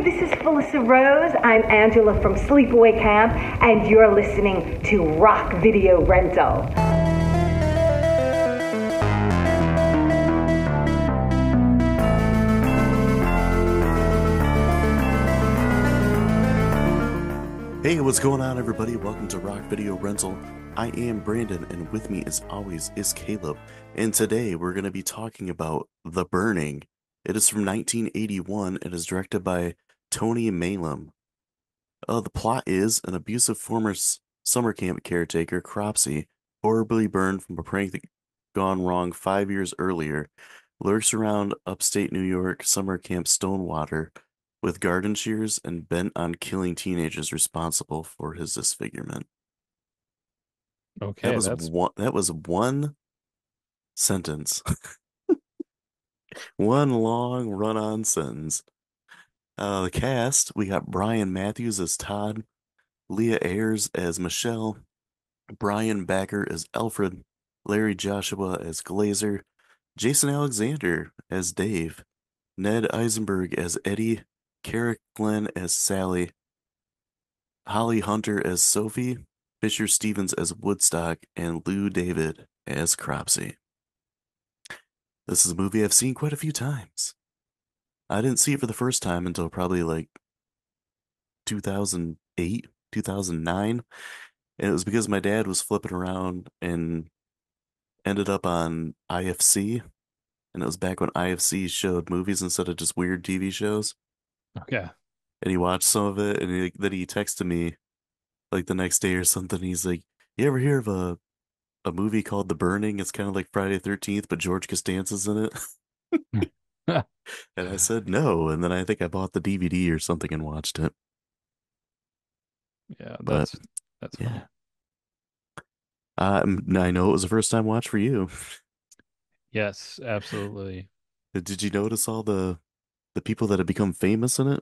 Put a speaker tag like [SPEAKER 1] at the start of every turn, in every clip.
[SPEAKER 1] this is Felissa Rose. I'm Angela from Sleepaway Camp, and you're listening to Rock Video Rental.
[SPEAKER 2] Hey, what's going on, everybody? Welcome to Rock Video Rental. I am Brandon, and with me, as always, is Caleb. And today we're going to be talking about The Burning. It is from 1981 and is directed by Tony Maylam. The plot is an abusive former summer camp caretaker, Cropsy, horribly burned from a prank that gone wrong 5 years earlier, lurks around upstate New York summer camp Stonewater with garden shears and bent on killing teenagers responsible for his disfigurement.
[SPEAKER 3] Okay, that's
[SPEAKER 2] That was one sentence. One long run-on sentence. The cast, we got Brian Matthews as Todd, Leah Ayres as Michelle, Brian Backer as Alfred, Larry Joshua as Glazer, Jason Alexander as Dave, Ned Eisenberg as Eddie, Kara Glenn as Sally, Holly Hunter as Sophie, Fisher Stevens as Woodstock, and Lou David as Cropsy. This is a movie I've seen quite a few times. I didn't see it for the first time until probably like 2008, 2009. And it was because my dad was flipping around and ended up on IFC. And it was back when IFC showed movies instead of just weird TV shows.
[SPEAKER 3] okay.
[SPEAKER 2] And he watched some of it, and then he texted me like the next day or something. He's like, "You ever hear of a movie called The Burning? It's kind of like Friday the 13th, but George Costanza's in it." And I said no. And then I think I bought the DVD or something and watched it.
[SPEAKER 3] Yeah,
[SPEAKER 2] But
[SPEAKER 3] that's funny.
[SPEAKER 2] yeah, I know it was a first time watch for you.
[SPEAKER 3] Yes, absolutely.
[SPEAKER 2] Did you notice all the people that have become famous in it?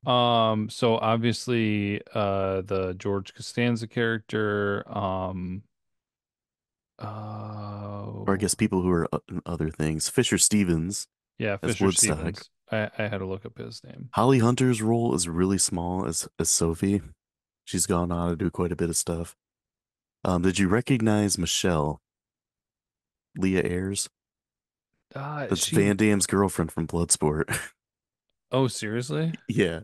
[SPEAKER 3] So obviously, the George Costanza character,
[SPEAKER 2] Or I guess people who are in other things. Fisher Stevens
[SPEAKER 3] yeah,
[SPEAKER 2] as
[SPEAKER 3] Fisher
[SPEAKER 2] Woodstock.
[SPEAKER 3] Stevens. I had to look up his name.
[SPEAKER 2] Holly Hunter's role is really small as Sophie. She's gone on to do quite a bit of stuff. Did you recognize Michelle, Leah Ayres? That's
[SPEAKER 3] She,
[SPEAKER 2] Van Damme's girlfriend from Bloodsport.
[SPEAKER 3] oh, seriously?
[SPEAKER 2] Yeah.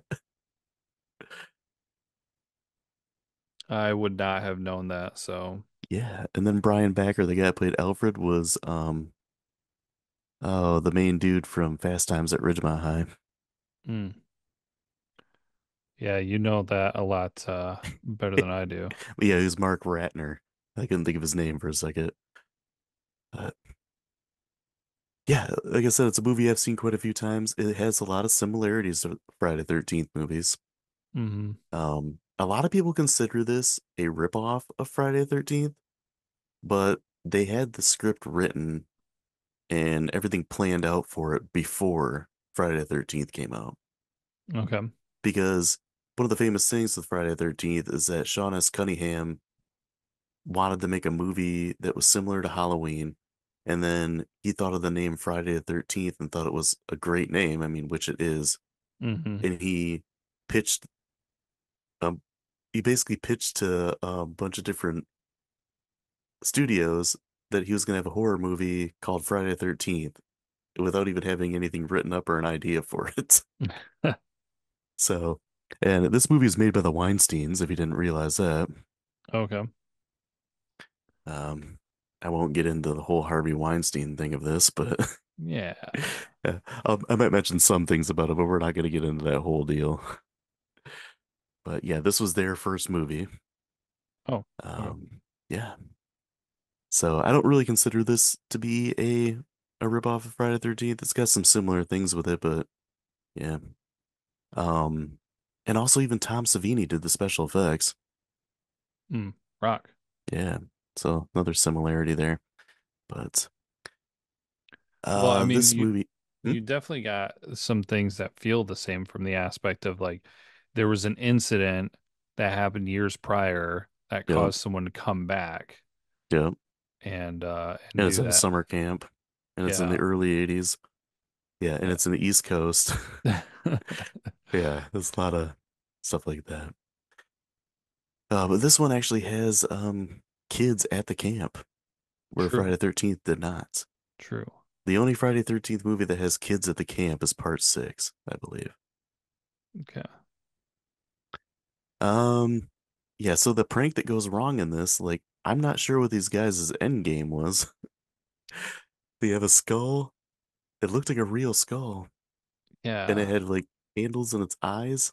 [SPEAKER 3] I would not have known that. So,
[SPEAKER 2] Yeah. And then Brian Backer, the guy that played Alfred, was the main dude from Fast Times at Ridgemont High.
[SPEAKER 3] mm, yeah, you know that a lot, better than I do.
[SPEAKER 2] But yeah, he was Mark Ratner. I couldn't think of his name for a second. But yeah, like I said, it's a movie I've seen quite a few times. It has a lot of similarities to Friday the 13th movies.
[SPEAKER 3] Hmm.
[SPEAKER 2] A lot of people consider this a ripoff of Friday the 13th, but they had the script written and everything planned out for it before Friday the 13th came out.
[SPEAKER 3] Okay.
[SPEAKER 2] Because one of the famous things with Friday the 13th is that Sean S. Cunningham wanted to make a movie that was similar to Halloween. And then he thought of the name Friday the 13th and thought it was a great name. I mean, which it is.
[SPEAKER 3] Hmm.
[SPEAKER 2] And pitched, um, he basically pitched to a bunch of different studios that he was going to have a horror movie called Friday the 13th without even having anything written up or an idea for it. So, and this movie is made by the Weinsteins, if you didn't realize that.
[SPEAKER 3] Okay.
[SPEAKER 2] Um, I won't get into the whole Harvey Weinstein thing of this, but
[SPEAKER 3] Yeah.
[SPEAKER 2] yeah, I might mention some things about it, but we're not going to get into that whole deal. But yeah, this was their first movie.
[SPEAKER 3] Oh, okay.
[SPEAKER 2] Um, yeah. So I don't really consider this to be a ripoff of Friday the 13th. It's got some similar things with it, but yeah. Um, and also even Tom Savini did the special effects.
[SPEAKER 3] Mm, rock.
[SPEAKER 2] Yeah. So another similarity there. But
[SPEAKER 3] Well, I mean,
[SPEAKER 2] this movie, hmm?
[SPEAKER 3] you definitely got some things that feel the same from the aspect of like there was an incident that happened years prior that
[SPEAKER 2] Yep,
[SPEAKER 3] caused someone to come back
[SPEAKER 2] yep.
[SPEAKER 3] and
[SPEAKER 2] And it's
[SPEAKER 3] do
[SPEAKER 2] at a
[SPEAKER 3] that.
[SPEAKER 2] summer camp, and it's in the
[SPEAKER 3] Yeah.
[SPEAKER 2] early 80s. Yeah, and
[SPEAKER 3] Yeah.
[SPEAKER 2] it's in the East Coast. Yeah, there's a lot of stuff like that. But this one actually has kids at the camp, where Friday
[SPEAKER 3] True.
[SPEAKER 2] the 13th did not.
[SPEAKER 3] True.
[SPEAKER 2] The only Friday the 13th movie that has kids at the camp is part six, I believe.
[SPEAKER 3] Okay.
[SPEAKER 2] Um, yeah, so the prank that goes wrong in this, like, I'm not sure what these guys' end game was. They have a skull. It looked like a real skull, and it
[SPEAKER 3] Yeah.
[SPEAKER 2] had like handles in its eyes.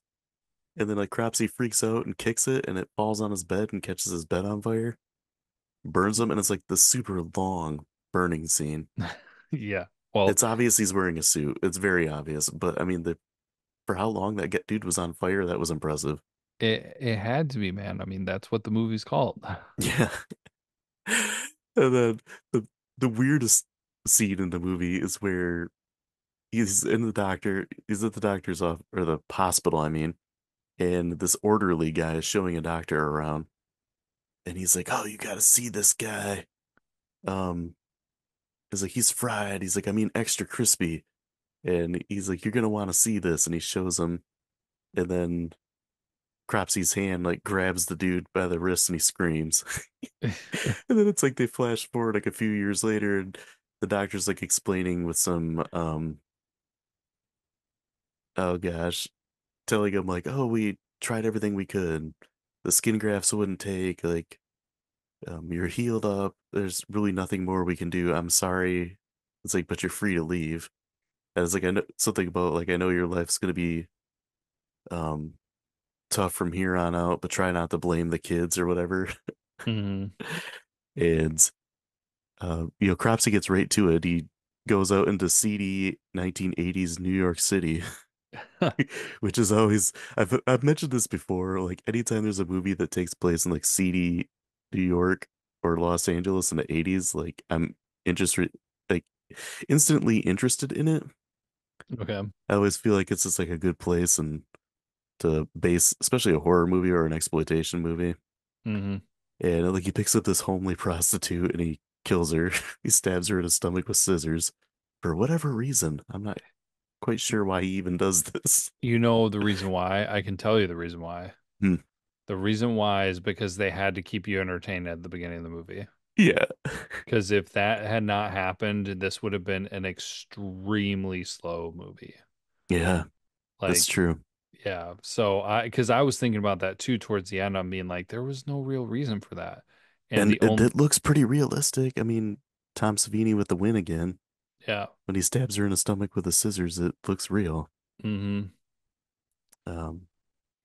[SPEAKER 2] And then like Cropsy freaks out and kicks it, and it falls on his bed and catches his bed on fire, burns him, and it's like the super long burning scene.
[SPEAKER 3] Yeah. Well,
[SPEAKER 2] It's obvious he's wearing a suit. It's very obvious, but I mean, the for how long that dude was on fire, that was impressive.
[SPEAKER 3] it had to be, man. I mean, that's what the movie's called.
[SPEAKER 2] Yeah. And then the the weirdest scene in the movie is where he's at the doctor's off or the hospital, I mean, and this orderly guy is showing a doctor around, and he's like, "Oh, you got to see this guy." Um, he's like, "He's fried." He's like, "I mean, extra crispy," and he's like, "You're gonna want to see this," and he shows him, and then Cropsy's hand like grabs the dude by the wrist, and he screams. And then it's like they flash forward like a few years later, and the doctor's like explaining with some oh gosh, telling him like, "Oh, we tried everything we could. The skin grafts wouldn't take, like, you're healed up. There's really nothing more we can do. I'm sorry." It's like, "But you're free to leave." And it's like I know something about like I know your life's gonna be um tough from here on out, but try not to blame the kids or whatever.
[SPEAKER 3] Hmm.
[SPEAKER 2] And Cropsy gets right to it. He goes out into seedy 1980s New York City, which is always I've mentioned this before. Like anytime there's a movie that takes place in like seedy New York or Los Angeles in the 80s, like I'm interested, like instantly interested in it.
[SPEAKER 3] Okay.
[SPEAKER 2] I always feel like it's just like a good place and to base, especially a horror movie or an exploitation movie.
[SPEAKER 3] Hmm.
[SPEAKER 2] And like he picks up this homely prostitute and he kills her. He stabs her in the stomach with scissors for whatever reason. I'm not quite sure why he even does this.
[SPEAKER 3] You know the reason why? I can tell you the reason why.
[SPEAKER 2] Hmm.
[SPEAKER 3] The reason why is because they had to keep you entertained at the beginning of the movie.
[SPEAKER 2] Yeah.
[SPEAKER 3] Because if that had not happened, this would have been an extremely slow movie.
[SPEAKER 2] Yeah, that's
[SPEAKER 3] Like,
[SPEAKER 2] true.
[SPEAKER 3] yeah. So because I was thinking about that too towards the end. I'm being like, there was no real reason for that. And
[SPEAKER 2] And
[SPEAKER 3] the only,
[SPEAKER 2] it looks pretty realistic. I mean, Tom Savini with the win again.
[SPEAKER 3] yeah.
[SPEAKER 2] When he stabs her in the stomach with the scissors, it looks real.
[SPEAKER 3] Hmm.
[SPEAKER 2] Um,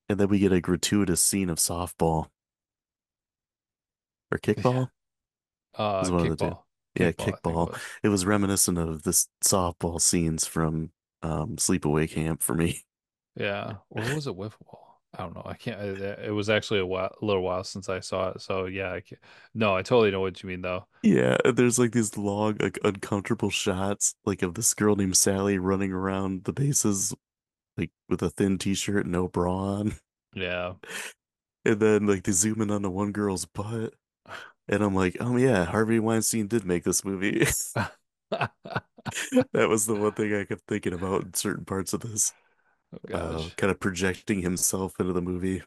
[SPEAKER 2] and then we get a gratuitous scene of softball or
[SPEAKER 3] Yeah.
[SPEAKER 2] kickball. It was one of the two.
[SPEAKER 3] Kickball.
[SPEAKER 2] Yeah,
[SPEAKER 3] Kickball, I think it
[SPEAKER 2] kickball.
[SPEAKER 3] was.
[SPEAKER 2] It was reminiscent of this softball scenes from Sleepaway Camp for me.
[SPEAKER 3] Yeah. Or was it wiffle ball? I don't know. I can't. It was actually a little while since I saw it. So yeah. No, I totally know what you mean though.
[SPEAKER 2] Yeah, there's like these long, like uncomfortable shots, like of this girl named Sally running around the bases, like with a thin t-shirt and no bra on.
[SPEAKER 3] Yeah.
[SPEAKER 2] And then like they zoom in on the one girl's butt. And I'm like, oh yeah, Harvey Weinstein did make this movie. That was the one thing I kept thinking about in certain parts of this.
[SPEAKER 3] Oh gosh.
[SPEAKER 2] Kind of projecting himself into the movie.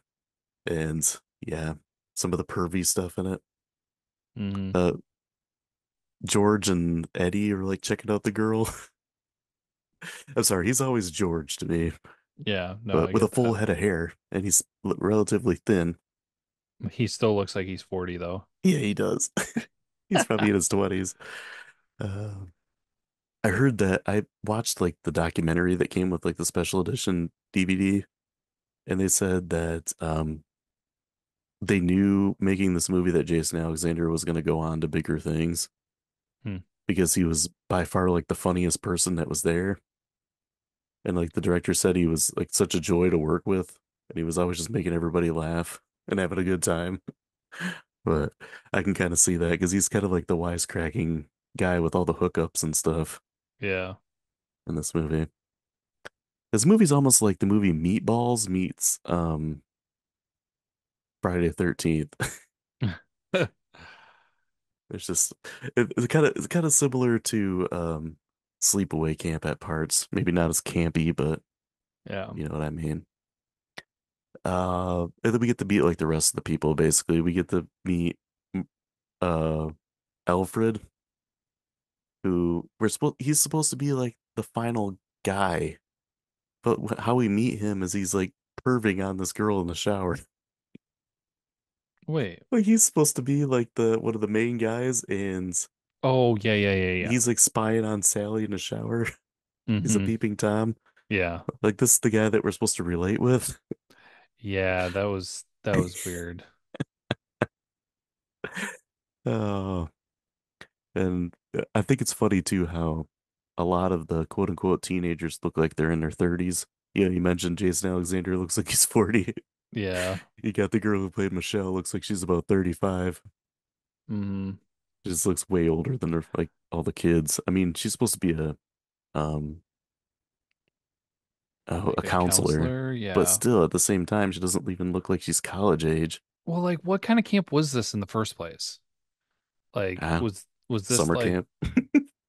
[SPEAKER 2] And yeah, some of the pervy stuff in it.
[SPEAKER 3] Hmm.
[SPEAKER 2] Uh, George and Eddie are like checking out the girl. I'm sorry, he's always George to me,
[SPEAKER 3] Yeah. No,
[SPEAKER 2] but
[SPEAKER 3] I
[SPEAKER 2] with a
[SPEAKER 3] get
[SPEAKER 2] full
[SPEAKER 3] that.
[SPEAKER 2] head of hair, and he's relatively thin.
[SPEAKER 3] He still looks like he's 40 though.
[SPEAKER 2] Yeah, he does. He's probably in his 20s. Uh, I heard that I watched like the documentary that came with like the special edition DVD, and they said that they knew making this movie that Jason Alexander was going to go on to bigger things
[SPEAKER 3] Hmm.
[SPEAKER 2] because he was by far like the funniest person that was there. And like the director said, he was like such a joy to work with, and he was always just making everybody laugh and having a good time. But I can kind of see that because he's kind of like the wisecracking guy with all the hookups and stuff
[SPEAKER 3] Yeah.
[SPEAKER 2] in this movie. This movie's almost like the movie Meatballs meets Friday the 13th. It's just it's kind of similar to Sleepaway Camp at parts. Maybe not as campy, but
[SPEAKER 3] Yeah.
[SPEAKER 2] You know what I mean? And then we get to meet like the rest of the people. Basically, we get to meet mm, uh Alfred, who he's supposed to be like the final guy, but how we meet him is he's like perving on this girl in the shower.
[SPEAKER 3] Wait.
[SPEAKER 2] Like he's supposed to be like the one of the main guys, and
[SPEAKER 3] Oh, yeah, yeah, yeah, yeah.
[SPEAKER 2] he's like spying on Sally in the shower. He's a
[SPEAKER 3] Mm-hmm.
[SPEAKER 2] peeping Tom.
[SPEAKER 3] Yeah.
[SPEAKER 2] Like this is the guy that we're supposed to relate with.
[SPEAKER 3] Yeah, that was weird.
[SPEAKER 2] Oh, and I think it's funny too how a lot of the quote unquote teenagers look like they're in their 30s. You know, you mentioned Jason Alexander looks like he's 40.
[SPEAKER 3] Yeah.
[SPEAKER 2] You got the girl who played Michelle, looks like she's about 35.
[SPEAKER 3] Mm,
[SPEAKER 2] She just looks way older than her, like all the kids. I mean, she's supposed to be um a
[SPEAKER 3] like a
[SPEAKER 2] counselor,
[SPEAKER 3] counselor.
[SPEAKER 2] but
[SPEAKER 3] Yeah.
[SPEAKER 2] still at the same time, she doesn't even look like she's college age.
[SPEAKER 3] Well, like what kind of camp was this in the first place? Like
[SPEAKER 2] Ah,
[SPEAKER 3] was this
[SPEAKER 2] summer
[SPEAKER 3] like
[SPEAKER 2] camp.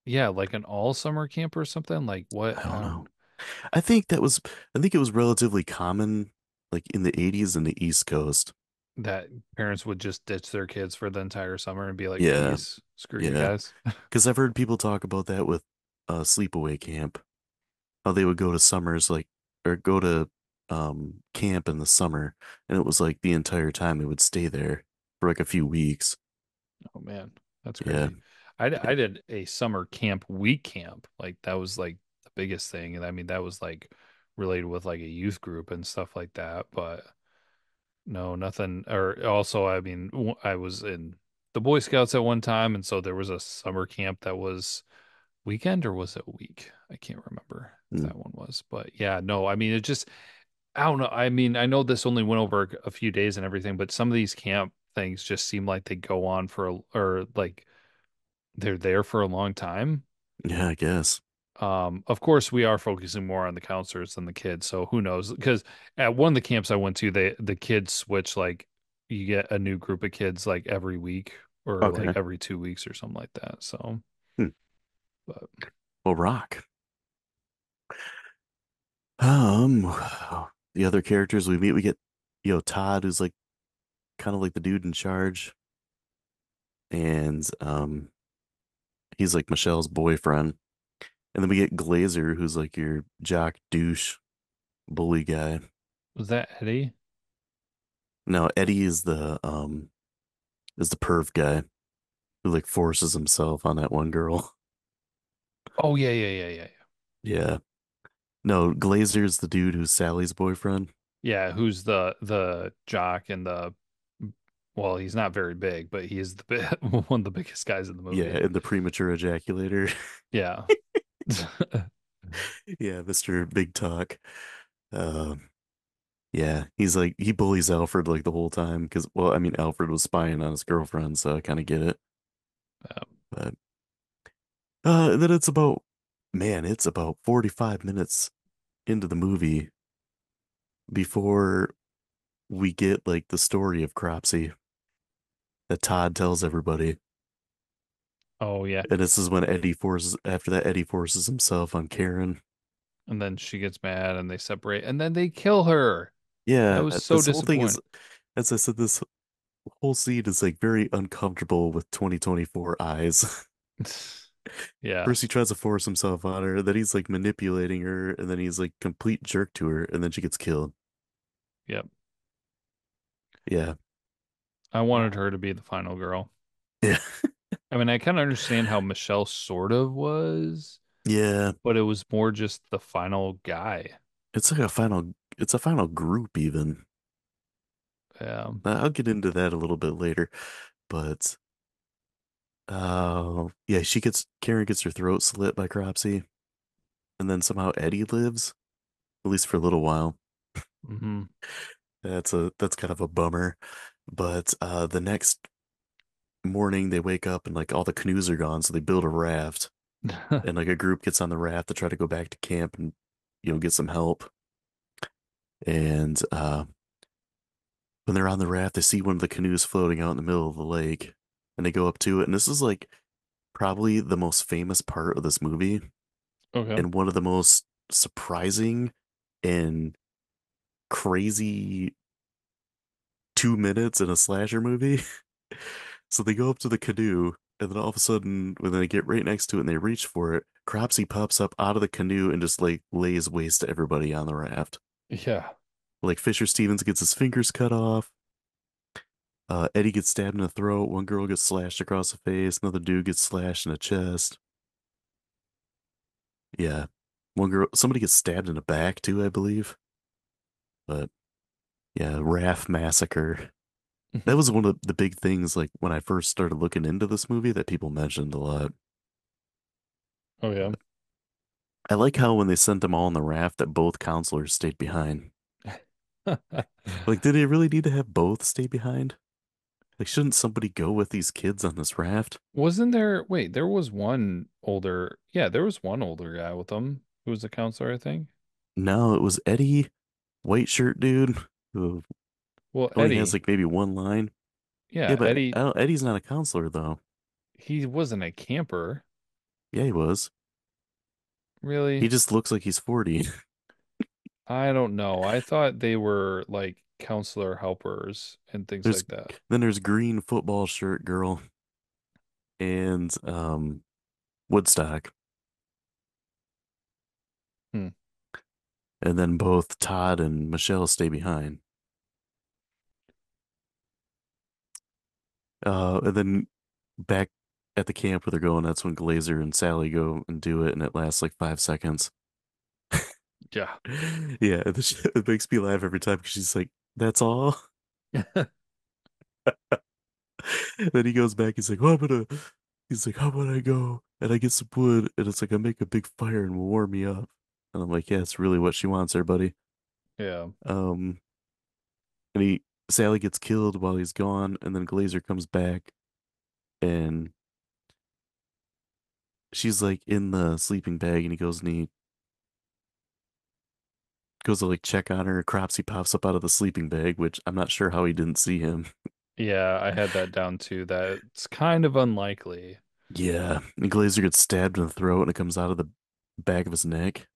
[SPEAKER 3] yeah, like an all summer camp or something? Like what?
[SPEAKER 2] I don't know. I think that was, I think it was relatively common, like in the 80s in the East Coast.
[SPEAKER 3] That parents would just ditch their kids for the entire summer and be like,
[SPEAKER 2] Yeah,
[SPEAKER 3] peace, screw you
[SPEAKER 2] yeah.
[SPEAKER 3] guys.
[SPEAKER 2] Because I've heard people talk about that with sleepaway camp. How they would go to summers, like, or go to camp in the summer, and it was like the entire time they would stay there for like a few weeks.
[SPEAKER 3] Oh man, that's
[SPEAKER 2] Yeah,
[SPEAKER 3] crazy. I did a summer camp week camp. Like that was like the biggest thing. And I mean that was like related with like a youth group and stuff like that. But no, nothing. Or also, I mean, I was in the Boy Scouts at one time, and so there was a summer camp that was weekend or was it a week? I can't remember if
[SPEAKER 2] mm,
[SPEAKER 3] that one was. But yeah, no, I mean it just I don't know. I mean, I know this only went over a few days and everything, but some of these camp things just seem like they go on for or like they're there for a long time.
[SPEAKER 2] yeah, I guess.
[SPEAKER 3] Of course, we are focusing more on the counselors than the kids, so who knows? Because at one of the camps I went to, the kids switch like you get a new group of kids like every week or like
[SPEAKER 2] Okay.
[SPEAKER 3] every 2 weeks or something like that. So,
[SPEAKER 2] Hmm.
[SPEAKER 3] but
[SPEAKER 2] Well, rock. Um, the other characters we meet, we get, Todd, who's like kind of like the dude in charge, and he's like Michelle's boyfriend. And then we get Glazer, who's like your jock douche bully guy.
[SPEAKER 3] was that Eddie?
[SPEAKER 2] No, Eddie is the perv guy who like forces himself on that one girl.
[SPEAKER 3] Oh yeah, yeah, yeah, yeah, yeah.
[SPEAKER 2] Yeah. No, Glazer's the dude who's Sally's boyfriend.
[SPEAKER 3] Yeah, who's the jock and the well, he's not very big, but he is the one of the biggest guys in the
[SPEAKER 2] Yeah,
[SPEAKER 3] movie.
[SPEAKER 2] and the premature ejaculator.
[SPEAKER 3] Yeah.
[SPEAKER 2] Yeah, Mr. Big Talk. Um, yeah, he's like he bullies Alfred like the whole time because well, I mean Alfred was spying on his girlfriend, so I kind of get it. But then it's about man, it's about 45 minutes into the movie before we get like the story of Cropsy that Todd tells everybody.
[SPEAKER 3] Oh yeah.
[SPEAKER 2] And this is when Eddie forces, after that, Eddie forces himself on Karen.
[SPEAKER 3] And then she gets mad and they separate and then they kill her. I
[SPEAKER 2] Yeah,
[SPEAKER 3] was so
[SPEAKER 2] this whole thing is,
[SPEAKER 3] disappointed.
[SPEAKER 2] as I said, this whole scene is like very uncomfortable with 2024 eyes.
[SPEAKER 3] Yeah.
[SPEAKER 2] First, he tries to force himself on her, then he's like manipulating her, and then he's like complete jerk to her, and then she gets killed.
[SPEAKER 3] Yep.
[SPEAKER 2] Yeah.
[SPEAKER 3] I wanted her to be the final girl.
[SPEAKER 2] Yeah.
[SPEAKER 3] I mean, I kind of understand how Michelle sort of was,
[SPEAKER 2] Yeah.
[SPEAKER 3] but it was more just the final guy.
[SPEAKER 2] It's like it's a final group even.
[SPEAKER 3] Yeah.
[SPEAKER 2] I'll get into that a little bit later, but yeah, Karen gets her throat slit by Cropsy, and then somehow Eddie lives, at least for a little while.
[SPEAKER 3] Hmm.
[SPEAKER 2] That's kind of a bummer. But the next morning they wake up and like all the canoes are gone, so they build a raft, and like a group gets on the raft to try to go back to camp and get some help. And when they're on the raft, they see one of the canoes floating out in the middle of the lake, and they go up to it. And this is like probably the most famous part of this movie
[SPEAKER 3] Okay.
[SPEAKER 2] and one of the most surprising and crazy 2 minutes in a slasher movie. So they go up to the canoe, and then all of a sudden, when they get right next to it and they reach for it, Cropsy pops up out of the canoe and just like lays waste to everybody on the raft.
[SPEAKER 3] Yeah.
[SPEAKER 2] Like Fisher Stevens gets his fingers cut off. Eddie gets stabbed in the throat. One girl gets slashed across the face. Another dude gets slashed in the chest. Yeah. One girl, somebody gets stabbed in the back too, I believe. But yeah, Raft Massacre. That was one of the big things, like when I first started looking into this movie, that people mentioned a lot.
[SPEAKER 3] Oh yeah.
[SPEAKER 2] I like how when they sent them all on the raft that both counselors stayed behind. Like, did they really need to have both stay behind? Like, shouldn't somebody go with these kids on this raft?
[SPEAKER 3] Wasn't there, wait, there was one older, yeah, there was one older guy with them who was a counselor, I think.
[SPEAKER 2] No, it was Eddie, white shirt dude, who
[SPEAKER 3] Well,
[SPEAKER 2] only has
[SPEAKER 3] Eddie,
[SPEAKER 2] like maybe one line. Yeah,
[SPEAKER 3] yeah,
[SPEAKER 2] but
[SPEAKER 3] Eddie,
[SPEAKER 2] Eddie's not a counselor though.
[SPEAKER 3] he wasn't a camper,
[SPEAKER 2] Yeah, he was. He
[SPEAKER 3] really.
[SPEAKER 2] just looks like he's 40.
[SPEAKER 3] I don't know. I thought they were like counselor helpers and things
[SPEAKER 2] There's
[SPEAKER 3] like that.
[SPEAKER 2] then there's green football shirt girl and Woodstock,
[SPEAKER 3] Hmm.
[SPEAKER 2] and then both Todd and Michelle stay behind. And then back at the camp where they're going, that's when Glazer and Sally go and do it, and it lasts like 5 seconds.
[SPEAKER 3] Yeah.
[SPEAKER 2] Yeah, it makes me laugh every time because she's like, "That's all." Then he goes back. He's like, "Oh, He's like, "How about I go and I get some wood, and it's like I make a big fire and will warm me up." And I'm like, "Yeah, it's really what she wants there, buddy."
[SPEAKER 3] Yeah.
[SPEAKER 2] Um, and Sally gets killed while he's gone, and then Glazer comes back, and she's like in the sleeping bag, and he goes to like check on her. Cropsy pops up out of the sleeping bag, which I'm not sure how he didn't see him.
[SPEAKER 3] Yeah, I had that down too. That it's kind of unlikely.
[SPEAKER 2] Yeah, and Glazer gets stabbed in the throat, and it comes out of the back of his neck,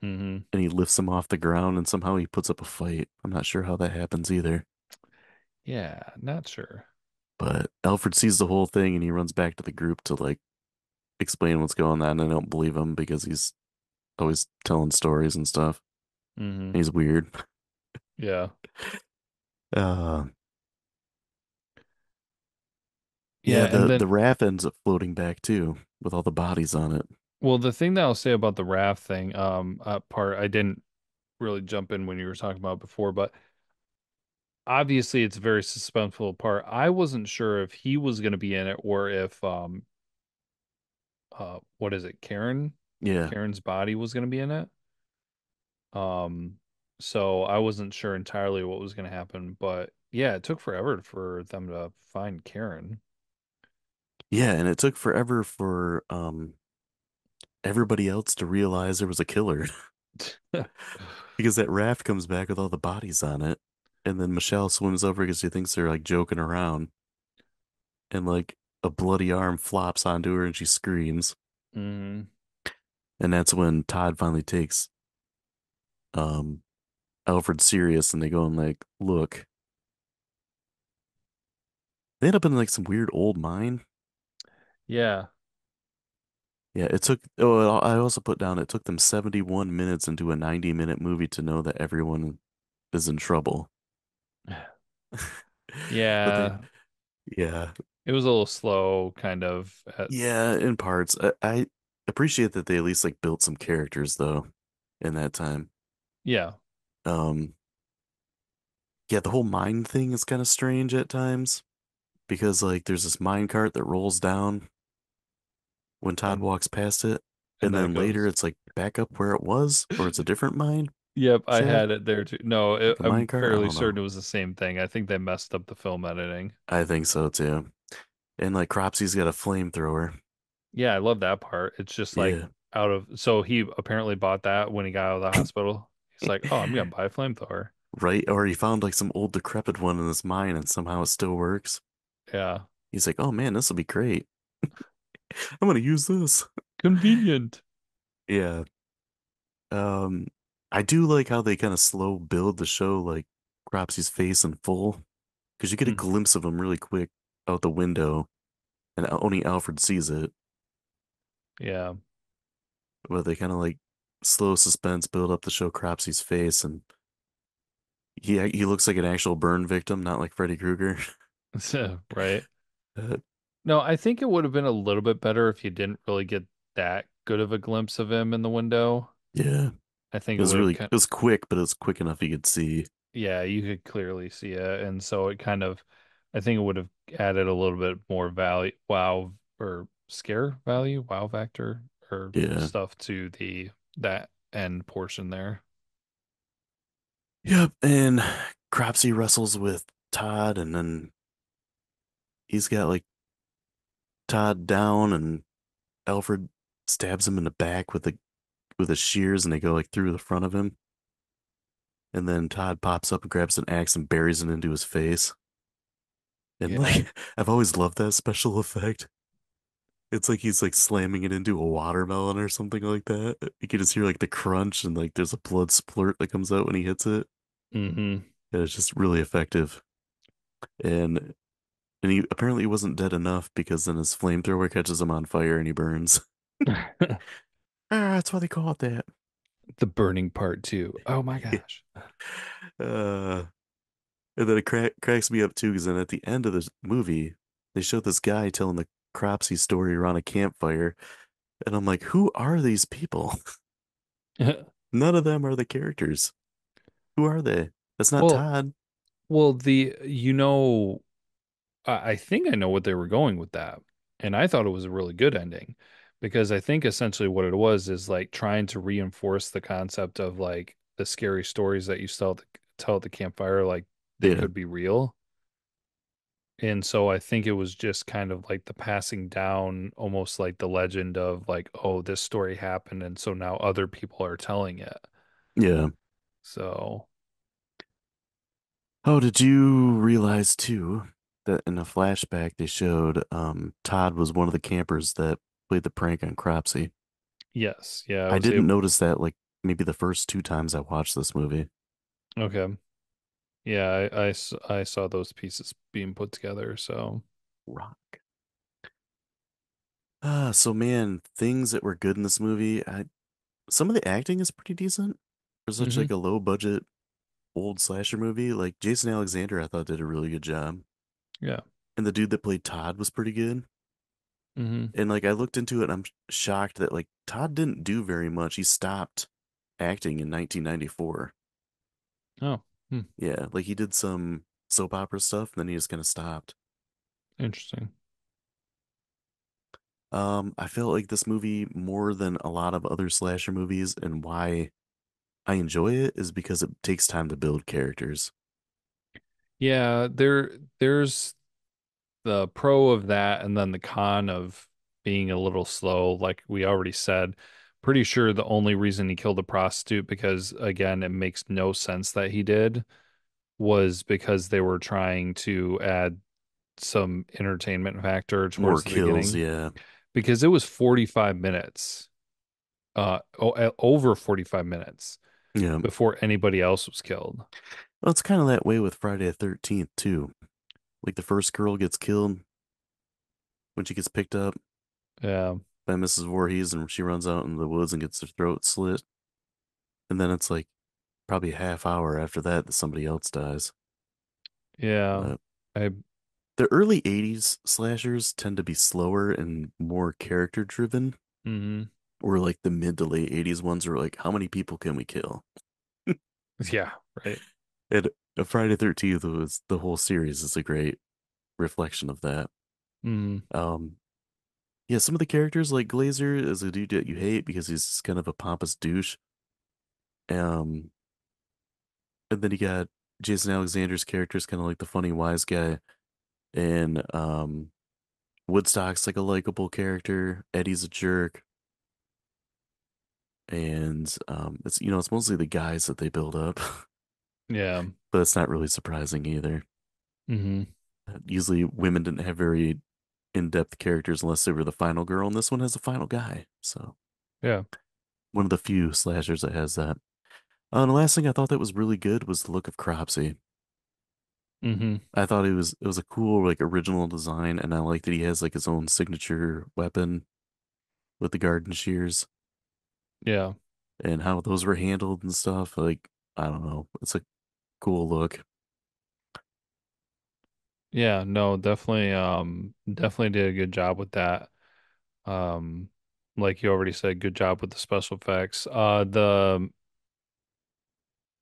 [SPEAKER 3] Hmm.
[SPEAKER 2] and he lifts him off the ground, and somehow he puts up a fight. I'm not sure how that happens either.
[SPEAKER 3] Yeah, not sure.
[SPEAKER 2] But Alfred sees the whole thing, and he runs back to the group to like explain what's going on. And I don't believe him because he's always telling stories and stuff.
[SPEAKER 3] Hmm.
[SPEAKER 2] He's weird.
[SPEAKER 3] Yeah.
[SPEAKER 2] Uh,
[SPEAKER 3] Yeah,
[SPEAKER 2] yeah,
[SPEAKER 3] and
[SPEAKER 2] the
[SPEAKER 3] then
[SPEAKER 2] raft ends up floating back too with all the bodies on it.
[SPEAKER 3] well, the thing that I'll say about the raft thing, part I didn't really jump in when you were talking about before, but obviously it's a very suspenseful part. I wasn't sure if he was going to be in it or if what is it, Karen?
[SPEAKER 2] Yeah.
[SPEAKER 3] Karen's body was going to be in it. Um, so I wasn't sure entirely what was going to happen, but yeah, it took forever for them to find Karen.
[SPEAKER 2] Yeah, and it took forever for everybody else to realize there was a killer because that raft comes back with all the bodies on it, and then Michelle swims over because she thinks they're like joking around, and like a bloody arm flops onto her and she screams,
[SPEAKER 3] Hmm.
[SPEAKER 2] and that's when Todd finally takes um Alfred serious, and they go and like look. They end up in like some weird old mine.
[SPEAKER 3] Yeah.
[SPEAKER 2] Yeah, it took. Oh, I also put down it took them 71 minutes into a 90-minute movie to know that everyone is in trouble. But they,
[SPEAKER 3] Yeah.
[SPEAKER 2] yeah,
[SPEAKER 3] It was a little slow, kind of.
[SPEAKER 2] yeah, in parts. I appreciate that they at least like built some characters though in that time.
[SPEAKER 3] Yeah.
[SPEAKER 2] Um, yeah, the whole mine thing is kind of strange at times because like there's this mine cart that rolls down when Todd
[SPEAKER 3] And
[SPEAKER 2] walks past it,
[SPEAKER 3] and
[SPEAKER 2] and
[SPEAKER 3] that
[SPEAKER 2] then later
[SPEAKER 3] goes.
[SPEAKER 2] it's like back up where it was, or it's a different mine
[SPEAKER 3] Yep, I
[SPEAKER 2] shaft,
[SPEAKER 3] had it there too. No,
[SPEAKER 2] like a mine
[SPEAKER 3] I'm
[SPEAKER 2] cart. I
[SPEAKER 3] fairly
[SPEAKER 2] don't
[SPEAKER 3] certain
[SPEAKER 2] know.
[SPEAKER 3] it was the same thing. I think they messed up the film editing.
[SPEAKER 2] I think so too. And like Cropsy's got a flamethrower.
[SPEAKER 3] Yeah, I love that part. It's just like
[SPEAKER 2] Yeah.
[SPEAKER 3] out of, so he apparently bought that when he got out of the hospital. He's like, "Oh, I'm gonna buy a flamethrower."
[SPEAKER 2] Right? Or he found like some old decrepit one in this mine and somehow it still works.
[SPEAKER 3] Yeah.
[SPEAKER 2] He's like, "Oh man, this will be great. I'm gonna use this."
[SPEAKER 3] Convenient.
[SPEAKER 2] Yeah. Um I do like how they kind of slow build the show, like Cropsy's face in full, because you get a
[SPEAKER 3] Mhm.
[SPEAKER 2] glimpse of him really quick out the window, and only Alfred sees it.
[SPEAKER 3] Yeah.
[SPEAKER 2] But they kind of like slow suspense build up to show Cropsy's face, and he looks like an actual burn victim, not like Freddy Krueger.
[SPEAKER 3] Right.
[SPEAKER 2] Uh,
[SPEAKER 3] No, I think it would have been a little bit better if you didn't really get that good of a glimpse of him in the window.
[SPEAKER 2] yeah,
[SPEAKER 3] I think
[SPEAKER 2] it
[SPEAKER 3] it
[SPEAKER 2] was
[SPEAKER 3] would have
[SPEAKER 2] really
[SPEAKER 3] kind
[SPEAKER 2] it was quick, but it was quick enough you could see.
[SPEAKER 3] yeah, you could clearly see it. And so it kind of, I think it would have added a little bit more value, wow, or scare value, wow factor, or
[SPEAKER 2] Yeah,
[SPEAKER 3] stuff to that end portion there.
[SPEAKER 2] yep. And Cropsy wrestles with Todd, and then he's got like Todd down, and Alfred stabs him in the back with the shears, and they go like through the front of him. And then Todd pops up and grabs an axe and buries it into his face. And
[SPEAKER 3] Yeah.
[SPEAKER 2] like, I've always loved that special effect. It's like he's like slamming it into a watermelon or something like that. You can just hear like the crunch and like there's a blood splurt that comes out when he hits it.
[SPEAKER 3] Hmm.
[SPEAKER 2] And it's just really effective. And he apparently wasn't dead enough because then his flamethrower catches him on fire and he burns. Ah, that's why they call it that.
[SPEAKER 3] The burning part too. Oh my gosh.
[SPEAKER 2] uh, and then it cracks me up too because then at the end of this movie, they show this guy telling the Cropsy story around a campfire. And I'm like, who are these people? None of them are the characters. Who are they? That's not
[SPEAKER 3] Well,
[SPEAKER 2] Todd.
[SPEAKER 3] well, I think I know what they were going with that. And I thought it was a really good ending because I think essentially what it was is like trying to reinforce the concept of like the scary stories that you tell at the campfire, like they
[SPEAKER 2] Yeah,
[SPEAKER 3] could be real. And so I think it was just kind of like the passing down, almost like the legend of like, oh, this story happened. And so now other people are telling it.
[SPEAKER 2] yeah.
[SPEAKER 3] So,
[SPEAKER 2] Oh, did you realize too that in a flashback they showed Todd was one of the campers that played the prank on Cropsy?
[SPEAKER 3] yes. Yeah, I
[SPEAKER 2] I
[SPEAKER 3] was
[SPEAKER 2] didn't
[SPEAKER 3] able.
[SPEAKER 2] notice that like maybe the first two times I watched this movie.
[SPEAKER 3] Okay. Yeah, I saw those pieces being put together. So,
[SPEAKER 2] Rock. So man, things that were good in this movie, some of the acting is pretty decent for such
[SPEAKER 3] hmm
[SPEAKER 2] like a low budget old slasher movie. Like Jason Alexander, I thought did a really good job.
[SPEAKER 3] yeah.
[SPEAKER 2] And the dude that played Todd was pretty good.
[SPEAKER 3] hmm
[SPEAKER 2] And like I looked into it and I'm shocked that like Todd didn't do very much. He stopped acting in 1994.
[SPEAKER 3] Oh,
[SPEAKER 2] Yeah, like he did some soap opera stuff and then he just kind of stopped.
[SPEAKER 3] interesting.
[SPEAKER 2] I felt like this movie more than a lot of other slasher movies, and why I enjoy it is because it takes time to build characters.
[SPEAKER 3] Yeah, there's the pro of that and then the con of being a little slow, like we already said. Pretty sure the only reason he killed a prostitute, because again, it makes no sense that he did, was because they were trying to add some entertainment factor
[SPEAKER 2] More
[SPEAKER 3] towards the
[SPEAKER 2] kills,
[SPEAKER 3] beginning.
[SPEAKER 2] yeah.
[SPEAKER 3] Because it was 45 minutes, over 45 minutes
[SPEAKER 2] Yeah.
[SPEAKER 3] before anybody else was killed.
[SPEAKER 2] Well, it's kind of that way with Friday the 13th too. Like the first girl gets killed when she gets picked up
[SPEAKER 3] Yeah.
[SPEAKER 2] by Mrs. Voorhees and she runs out in the woods and gets her throat slit. And then it's like probably a half hour after that that somebody else dies.
[SPEAKER 3] Yeah.
[SPEAKER 2] But
[SPEAKER 3] I
[SPEAKER 2] the early 80s slashers tend to be slower and more character driven,
[SPEAKER 3] hmm
[SPEAKER 2] or like the mid to late 80s ones are like, how many people can we kill?
[SPEAKER 3] Yeah, right.
[SPEAKER 2] And Friday the 13th was the whole series is a great reflection of that.
[SPEAKER 3] Mm,
[SPEAKER 2] Um, yeah, some of the characters like Glazer is a dude that you hate because he's kind of a pompous douche. Um, and then you got Jason Alexander's character is kind of like the funny wise guy, and Woodstock's like a likable character. Eddie's a jerk, and it's it's mostly the guys that they build up,
[SPEAKER 3] yeah.
[SPEAKER 2] but it's not really surprising either.
[SPEAKER 3] hmm
[SPEAKER 2] Usually, women didn't have very in-depth characters unless they were the final girl, and this one has a final guy. So
[SPEAKER 3] Yeah.
[SPEAKER 2] one of the few slashers that has that. And the last thing I thought that was really good was the look of Cropsy.
[SPEAKER 3] Hmm.
[SPEAKER 2] I thought it was a cool like original design, and I like that he has like his own signature weapon with the garden shears
[SPEAKER 3] Yeah.
[SPEAKER 2] and how those were handled and stuff. Like I don't know, it's a cool look.
[SPEAKER 3] Yeah, no, definitely definitely did a good job with that. Um like you already said, good job with the special effects. The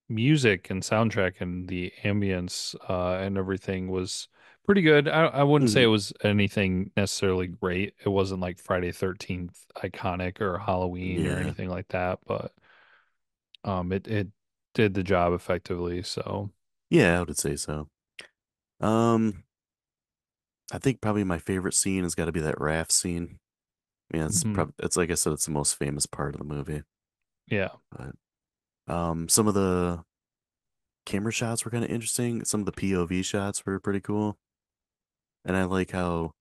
[SPEAKER 3] music and soundtrack and the ambience and everything was pretty good. I wouldn't say
[SPEAKER 2] Hmm.
[SPEAKER 3] it was anything necessarily great. It wasn't like Friday 13th iconic or Halloween or
[SPEAKER 2] Yeah,
[SPEAKER 3] anything like that, but it did the job effectively. So,
[SPEAKER 2] yeah, I would say so. Um, I think probably my favorite scene has got to be that raft scene. Yeah, it's
[SPEAKER 3] mhm.
[SPEAKER 2] probably it's like I said, it's the most famous part of the movie.
[SPEAKER 3] Yeah.
[SPEAKER 2] But some of the camera shots were kind of interesting. Some of the POV shots were pretty cool, and I like how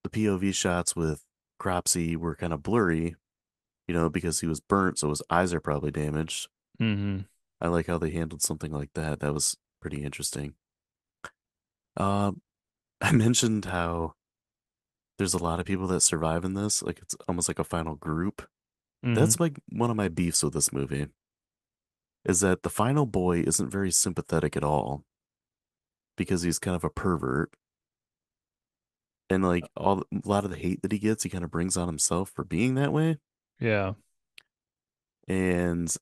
[SPEAKER 2] the POV shots with Cropsy were kind of blurry, because he was burnt, so his eyes are probably damaged.
[SPEAKER 3] Hmm.
[SPEAKER 2] I like how they handled something like that. That was pretty interesting. Um, I mentioned how there's a lot of people that survive in this, like it's almost like a final group.
[SPEAKER 3] Hmm.
[SPEAKER 2] That's like one of my beefs with this movie is that the final boy isn't very sympathetic at all because he's kind of a pervert and like a lot of the hate that he gets, he kind of brings on himself for being that way.
[SPEAKER 3] Yeah.
[SPEAKER 2] And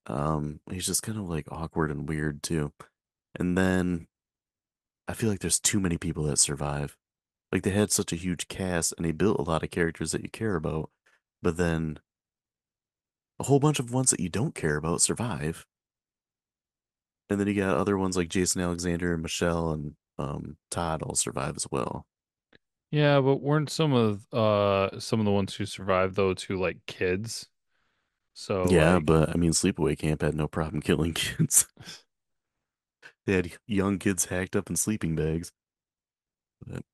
[SPEAKER 2] he's just kind of like awkward and weird too. And then I feel like there's too many people that survive. Like they had such a huge cast and they built a lot of characters that you care about, but then a whole bunch of ones that you don't care about survive. And then you got other ones like Jason Alexander and Michelle and Todd all survive as well.
[SPEAKER 3] Yeah, but weren't some of the ones who survived though too like kids? So
[SPEAKER 2] Yeah,
[SPEAKER 3] like
[SPEAKER 2] but I mean Sleepaway Camp had no problem killing kids. They had young kids hacked up in sleeping bags. But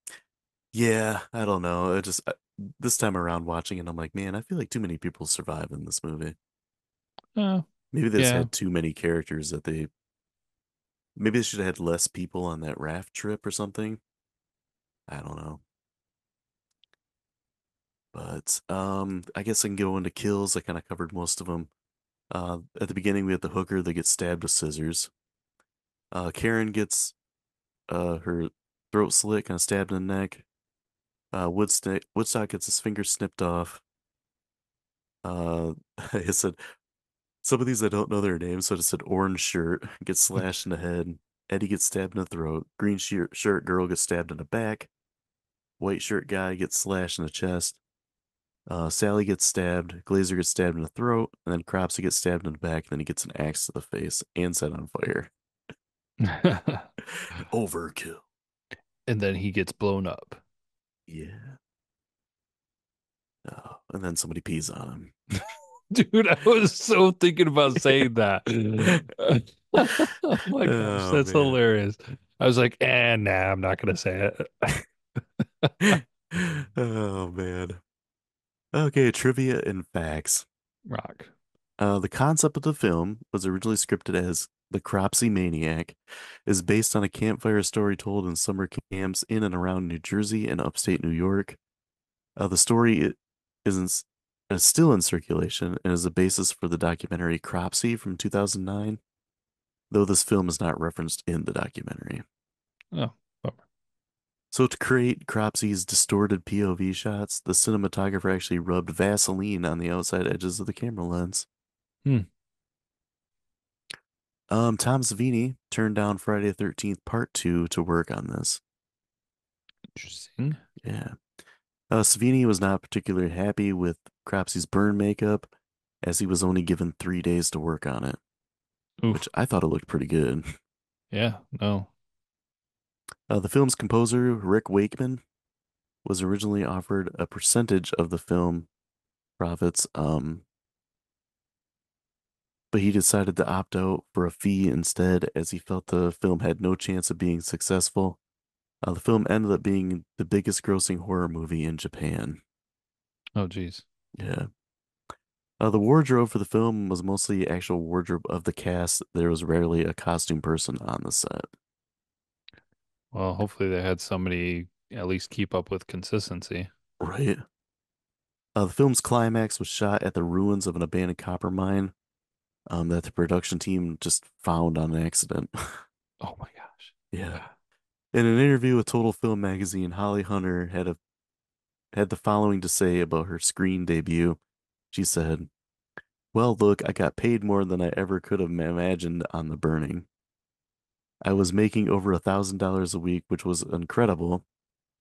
[SPEAKER 2] yeah, I don't know. This time around watching it, I'm like, man, I feel like too many people survive in this movie.
[SPEAKER 3] uh,
[SPEAKER 2] Maybe they just
[SPEAKER 3] yeah.
[SPEAKER 2] had too many characters that maybe they should have had less people on that raft trip or something. I don't know. But I guess I can go into kills. I kind of covered most of them. At the beginning, we had the hooker that gets stabbed with scissors. Karen gets her throat slit, kind of stabbed in the neck. Woodstock gets his finger snipped off. I said some of these I don't know their names, so I just said orange shirt gets slashed in the head. Eddie gets stabbed in the throat. Green shirt girl gets stabbed in the back. White shirt guy gets slashed in the chest. Sally gets stabbed. Glazer gets stabbed in the throat, and then Cropsy gets stabbed in the back. And then he gets an axe to the face and set on fire. Overkill.
[SPEAKER 3] And then he gets blown up.
[SPEAKER 2] Yeah. Oh, and then somebody pees on
[SPEAKER 3] Dude, I was so thinking about
[SPEAKER 2] him.
[SPEAKER 3] saying that. Oh my gosh,
[SPEAKER 2] Oh
[SPEAKER 3] that's
[SPEAKER 2] man.
[SPEAKER 3] hilarious. I was like, nah, I'm not gonna say it.
[SPEAKER 2] Oh man. Okay, trivia and facts.
[SPEAKER 3] Rock.
[SPEAKER 2] The concept of the film was originally scripted as The Cropsy Maniac, is based on a campfire story told in summer camps in and around New Jersey and upstate New York. The story is still in circulation and is the basis for the documentary Cropsy from 2009, though this film is not referenced in the documentary.
[SPEAKER 3] Oh, bummer.
[SPEAKER 2] So to create Cropsy's distorted POV shots, the cinematographer actually rubbed Vaseline on the outside edges of the camera lens.
[SPEAKER 3] Hmm,
[SPEAKER 2] Tom Savini turned down Friday the 13th Part 2 to work on this.
[SPEAKER 3] interesting.
[SPEAKER 2] Yeah. Savini was not particularly happy with Cropsy's burn makeup, as he was only given 3 days to work on it, which
[SPEAKER 3] Oof.
[SPEAKER 2] I thought it looked pretty good.
[SPEAKER 3] Yeah, no.
[SPEAKER 2] The film's composer, Rick Wakeman, was originally offered a percentage of the film profits, but he decided to opt out for a fee instead, as he felt the film had no chance of being successful. The film ended up being the biggest grossing horror movie in Japan.
[SPEAKER 3] Oh, geez.
[SPEAKER 2] Yeah. The wardrobe for the film was mostly actual wardrobe of the cast. There was rarely a costume person on the set.
[SPEAKER 3] Well, hopefully they had somebody at least keep up with consistency.
[SPEAKER 2] Right. The film's climax was shot at the ruins of an abandoned copper mine that the production team just found on accident.
[SPEAKER 3] Oh my gosh.
[SPEAKER 2] Yeah.
[SPEAKER 3] Okay.
[SPEAKER 2] In an interview with Total Film magazine, Holly Hunter had the following to say about her screen debut. She said, "Well, look, I got paid more than I ever could have imagined on The Burning. I was making over $1,000 a week, which was incredible.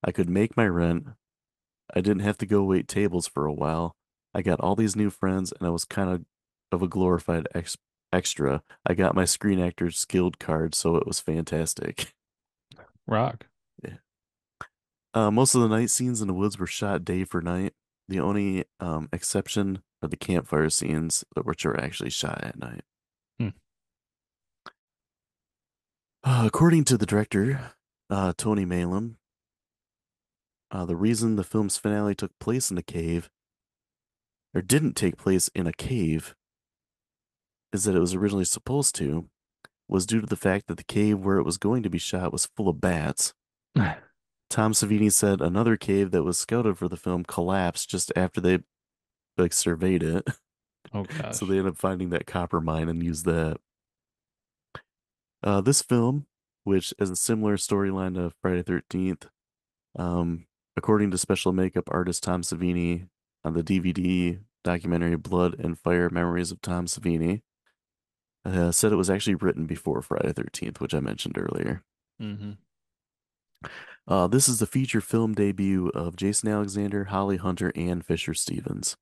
[SPEAKER 2] I could make my rent. I didn't have to go wait tables for a while. I got all these new friends, and I was kind of a glorified extra. I got my Screen Actors Guild card, so it was fantastic."
[SPEAKER 3] Rock.
[SPEAKER 2] Yeah. Most of the night scenes in the woods were shot day for night. The only exception are the campfire scenes, which are actually shot at night.
[SPEAKER 3] Hmm.
[SPEAKER 2] According to the director, Tony Malum, the reason the film's finale took place in a cave, or didn't take place in a cave, is that it was originally supposed to, was due to the fact that the cave where it was going to be shot was full of bats. Tom Savini said another cave that was scouted for the film collapsed just after they like surveyed it.
[SPEAKER 3] Oh
[SPEAKER 2] So
[SPEAKER 3] gosh.
[SPEAKER 2] they ended up finding that copper mine and used that. This film, which has a similar storyline to Friday the 13th, um, according to special makeup artist Tom Savini on the DVD documentary Blood and Fire Memories of Tom Savini, said it was actually written before Friday the 13th, which I mentioned earlier.
[SPEAKER 3] Mm-hmm.
[SPEAKER 2] This is the feature film debut of Jason Alexander, Holly Hunter, and Fisher Stevens.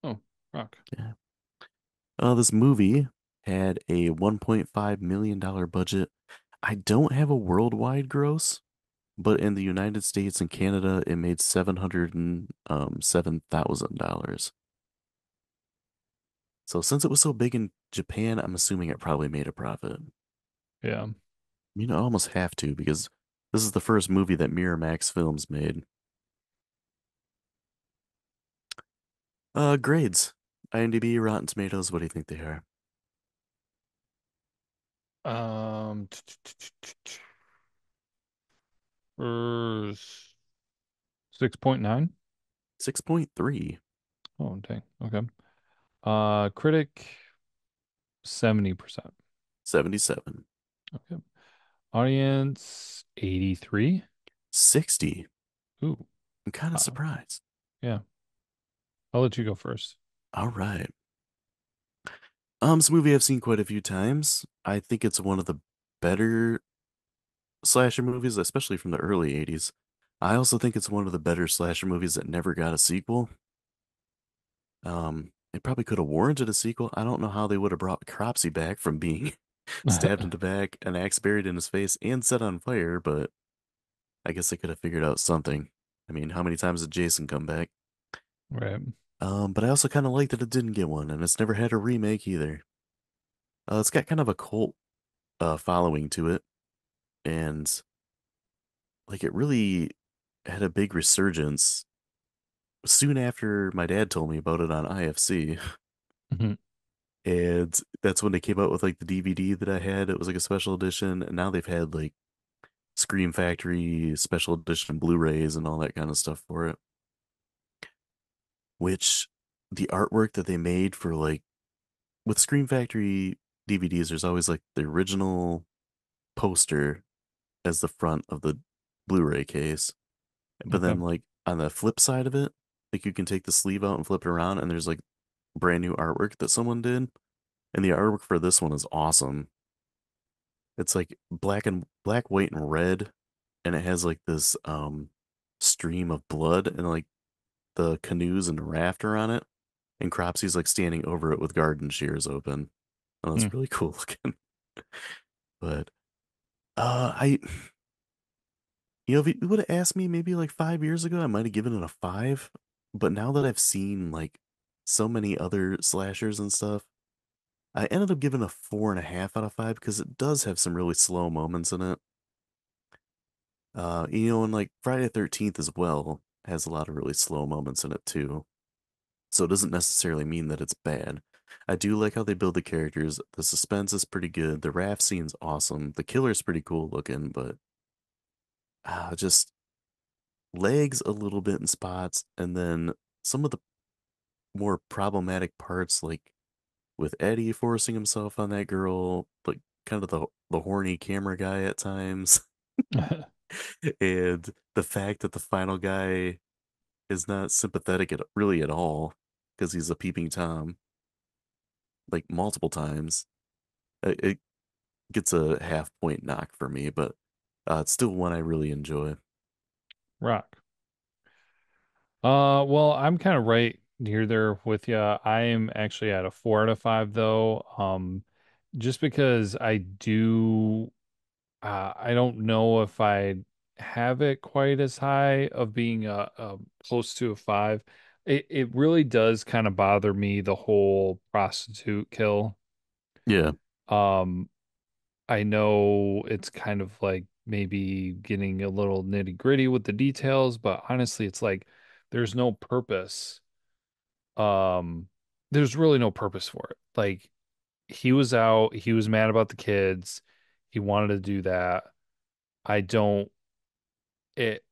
[SPEAKER 3] Oh, rock.
[SPEAKER 2] Yeah. This movie had a $1.5 million budget. I don't have a worldwide gross, but in the United States and Canada, it made $707,000. So since it was so big in Japan, I'm assuming it probably made a profit.
[SPEAKER 3] Yeah.
[SPEAKER 2] You know, I almost have to because this is the first movie that Miramax Films made. Grades. IMDb, Rotten Tomatoes, what do you think they are?
[SPEAKER 3] Um, 6.9.
[SPEAKER 2] 6.3,
[SPEAKER 3] Oh, dang. Okay. Critic 70%.
[SPEAKER 2] 77,
[SPEAKER 3] Okay. Audience 83.
[SPEAKER 2] 60.
[SPEAKER 3] Ooh,
[SPEAKER 2] I'm kind of
[SPEAKER 3] wow.
[SPEAKER 2] surprised.
[SPEAKER 3] Yeah. I'll let you go first.
[SPEAKER 2] All right. It's a movie I've seen quite a few times. I think it's one of the better slasher movies, especially from the early 80s. I also think it's one of the better slasher movies that never got a sequel. It probably could have warranted a sequel. I don't know how they would have brought Cropsy back from being stabbed in the back, an axe buried in his face, and set on fire, but I guess they could have figured out something. I mean, how many times did Jason come back?
[SPEAKER 3] Right.
[SPEAKER 2] But I also kind of like that it didn't get one, and it's never had a remake either. It's got kind of a cult following to it, and like it really had a big resurgence soon after my dad told me about it on IFC.
[SPEAKER 3] Mhm.
[SPEAKER 2] And that's when they came out with like the DVD that I had. It was like a special edition, and now they've had like Scream Factory special edition Blu-rays and all that kind of stuff for it. Which the artwork that they made for like with Scream Factory DVDs, there's always like the original poster as the front of the Blu-ray case. But
[SPEAKER 3] Okay.
[SPEAKER 2] then like on the flip side of it, like you can take the sleeve out and flip it around and there's like brand new artwork that someone did. And the artwork for this one is awesome. It's like black, white, and red, and it has like this stream of blood and like the canoes and the raft are on it. And Cropsy's like standing over it with garden shears open. Oh,
[SPEAKER 3] Hmm.
[SPEAKER 2] that's really cool looking. But I you know, if you would have asked me maybe like 5 years ago, I might have given it a five. But now that I've seen like so many other slashers and stuff, I ended up giving a 4.5 out of five because it does have some really slow moments in it. And like Friday the 13th as well has a lot of really slow moments in it too. So it doesn't necessarily mean that it's bad. I do like how they build the characters. The suspense is pretty good. The raft scene's awesome. The killer's pretty cool looking, but just legs a little bit in spots. And then some of the more problematic parts, like with Eddie forcing himself on that girl, like kind of the horny camera guy at times, and the fact that the final guy is not sympathetic really at all because he's a peeping tom like multiple times. It gets a half point knock for me, but it's still one I really enjoy.
[SPEAKER 3] Rock. Well, I'm kind of right near there with you. I am actually at a 4 out of 5 though. Just because I don't know if I have it quite as high of being a close to a 5. It really does kind of bother me, the whole prostitute kill.
[SPEAKER 2] Yeah,
[SPEAKER 3] Um, I know it's kind of like maybe getting a little nitty gritty with the details, but honestly, it's like there's no purpose. Um, there's really no purpose for it. Like he was out, he was mad about the kids, he wanted to do that. I don't it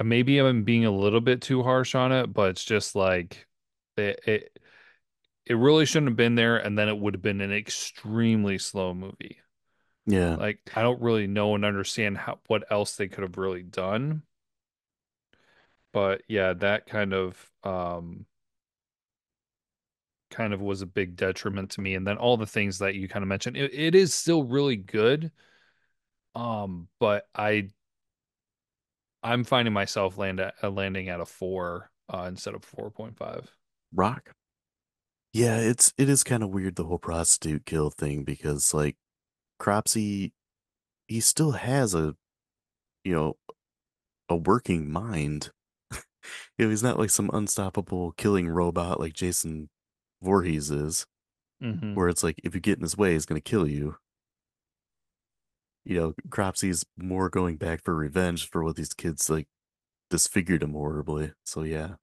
[SPEAKER 3] maybe I'm being a little bit too harsh on it, but it's just like it it really shouldn't have been there, and then it would have been an extremely slow movie.
[SPEAKER 2] yeah.
[SPEAKER 3] Like I don't really know and understand what else they could have really done. But yeah, that kind of was a big detriment to me. And then all the things that you kind of mentioned, it is still really good. But I'm finding myself landing at a 4 instead of 4.5.
[SPEAKER 2] Rock. Yeah, it is kind of weird the whole prostitute kill thing because like Cropsy, he still has you know a working mind. He's not like some unstoppable killing robot like Jason Voorhees is,
[SPEAKER 3] Hmm.
[SPEAKER 2] where it's like if you get in his way, he's gonna kill you. Cropsy's more going back for revenge for what these kids like disfigured him horribly. So yeah,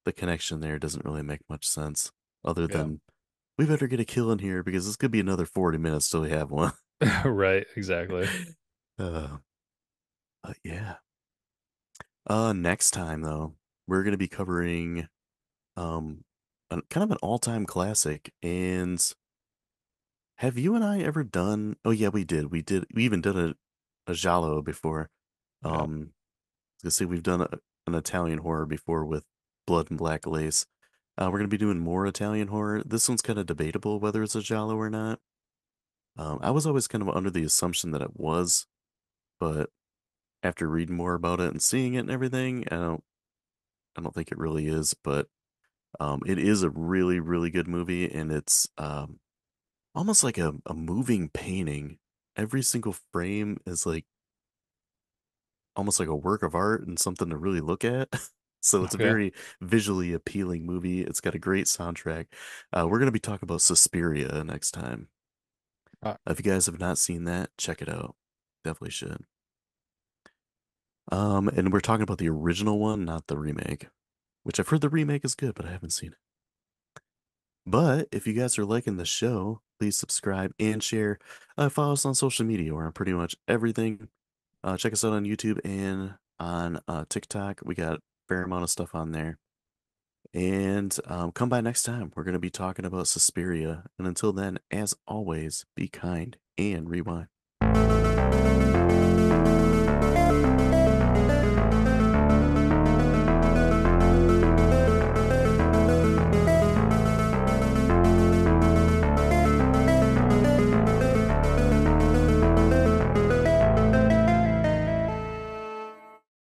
[SPEAKER 2] the connection there doesn't really make much sense, other
[SPEAKER 3] Yeah.
[SPEAKER 2] than we better get a kill in here because this could be another 40 minutes till we have one.
[SPEAKER 3] Right, exactly.
[SPEAKER 2] uh, but yeah. Next time though, we're gonna be covering kind of an all-time classic. And have you and I ever done? Oh yeah, we did. We did. We even did a giallo before.
[SPEAKER 3] Yeah.
[SPEAKER 2] Let's see, we've done an Italian horror before with Blood and Black Lace. We're gonna be doing more Italian horror. This one's kind of debatable whether it's a giallo or not. I was always kind of under the assumption that it was, but after reading more about it and seeing it and everything, I don't think it really is. But it is a really, really good movie, and it's almost like a moving painting. Every single frame is like almost like a work of art and something to really look at. So it's a
[SPEAKER 3] Okay.
[SPEAKER 2] very visually appealing movie. It's got a great soundtrack. We're going to be talking about Suspiria next time.
[SPEAKER 3] Uh,
[SPEAKER 2] If you guys have not seen that, check it out. Definitely should. And we're talking about the original one, not the remake, which I've heard the remake is good, but I haven't seen it. But if you guys are liking the show, please subscribe and share. Follow us on social media. We're on pretty much everything. Check us out on YouTube and on TikTok. We got a fair amount of stuff on there. And come by next time. We're going to be talking about Suspiria. And until then, as always, be kind and rewind.